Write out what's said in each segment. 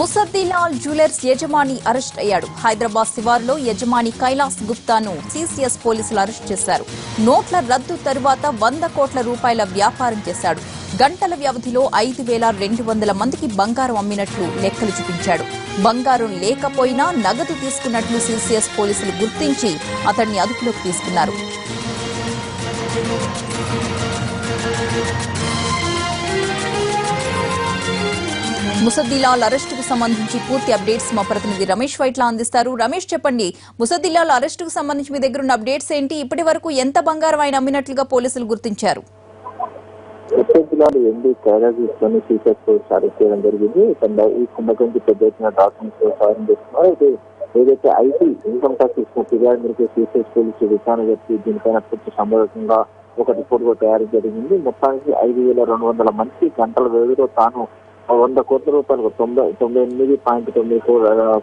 ముసద్దిలాల్ jewellers యజమాని arrest అయ్యాడు. హైదరాబాద్ శివారులో యజమాని కైలాస్ గుప్తాను సీసీఎస్ పోలీసులు అరెస్ట్ చేశారు. నోట్ల రద్దు తరువాత 100 కోట్ల రూపాయల వ్యాపారం చేశాడు. గంటల వ్యవధిలో 5,200 మందికి బంగారం అమ్మినట్లు లెక్కలు చూపించాడు. బంగారం లేకపోయినా నగదు తీసుకున్నట్లు సీసీఎస్ పోలీసులు గుర్తించి అతన్ని అదుపులోకి తీసుకున్నారు. ముసద్దిలాల్ అరెస్టుకు సంబంధించి పూర్తి అప్డేట్స్ మా ప్రతినిధి రమేష్ వైట్లా అందిస్తారు. రమేష్, చెప్పండి, ముసద్దిలాల్ అరెస్టుకు సంబంధించి మీ దగ్గర ఉన్న అప్డేట్స్ ఏంటి? ఇప్పటి వరకు ఎంత బంగారం ఆయన అమ్మినట్లుగా పోలీసులు గుర్తించారు? ముసద్దిలాల్ కైలాస్ అరెస్ట్ చేయడం జరిగింది. ఈ కుంభకంకి పెద్ద ఎత్తున డాక్యుమెంట్స్ సాయం చేస్తున్నారు. అయితే ఏదైతే ఐటీ ఇన్కమ్ ట్యాక్స్ ఇచ్చిన ఫిర్యాదు మేరకు సీసీఎస్ పోలీసులు విచారణ జరిపి దీనిపైన పూర్తి సంబంధంగా ఒక రిపోర్ట్ కూడా తయారు జరిగింది. మొత్తానికి 5,200 మందికి గంటల వ్యవధిలో తాను 100 కోట్ల రూపాయలు 98.9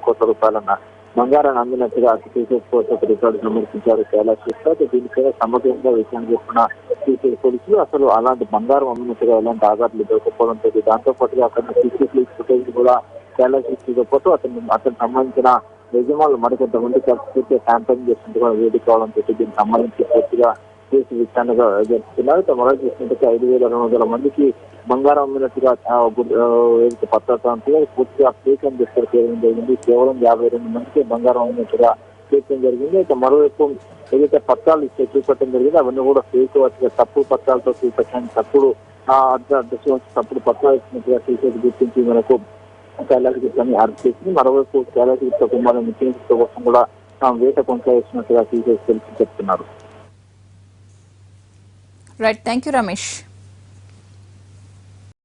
కోట్ల రూపాయలన్న బంగారాన్ని అందినట్టుగా సీసీఎస్ పోలీసులు ఒక రికార్డు సమర్పించారు కైలాస్ గుప్తా. దీనిపైన సమగ్రంగా విషయాన్ని చెప్పిన సీసీఎస్ పోలీసులు అసలు అలాంటి బంగారం అమ్మినట్టుగా ఎలాంటి ఆధారాలు దొరకపోవడంతో దాంతో పాటుగా అక్కడ సీసీటీవీ ఫుటేజ్ కూడా కైలాస్ గుప్తాతో పాటు అతనికి సంబంధించిన యజమానులు మరికొంతమంది పూర్తిగా క్యాంపెయిన్ చేసినట్టుగా వేదిక కావడంతో దీనికి సంబంధించి పూర్తిగా కేసు విచారణగా జరుపుతున్నారు. మరో చూసినట్టుగా 5,200 మందికి బంగారం అమ్మినట్టుగా పత్రాలు పూర్తిగా ఫేక్ అని చెప్పడం జరిగింది. కేవలం 52 మందికి బంగారం అమ్మినట్టుగా చేయడం జరిగింది. అయితే మరోవైపు ఏదైతే పత్రాలు ఇచ్చే చూపెట్టడం జరిగింది అవన్నీ కూడా ఫేక్ వచ్చిన తప్పుడు పత్రాలతో చూపెట్టడానికి తప్పుడు తప్పుడు పత్రాలు ఇచ్చినట్టుగా సీసీఎస్ గుర్తించి మనకు కైలాస్ గుప్తాని అరెస్ట్ చేసింది. మరోవైపు కైలాస్ గుప్తా కుమారుడు ముఖ్యమంత్రి కోసం కూడా వేట కొనసాగిస్తున్నట్టుగా సీసీఎస్ తెలిసి చెప్తున్నారు. Right, thank you Ramesh.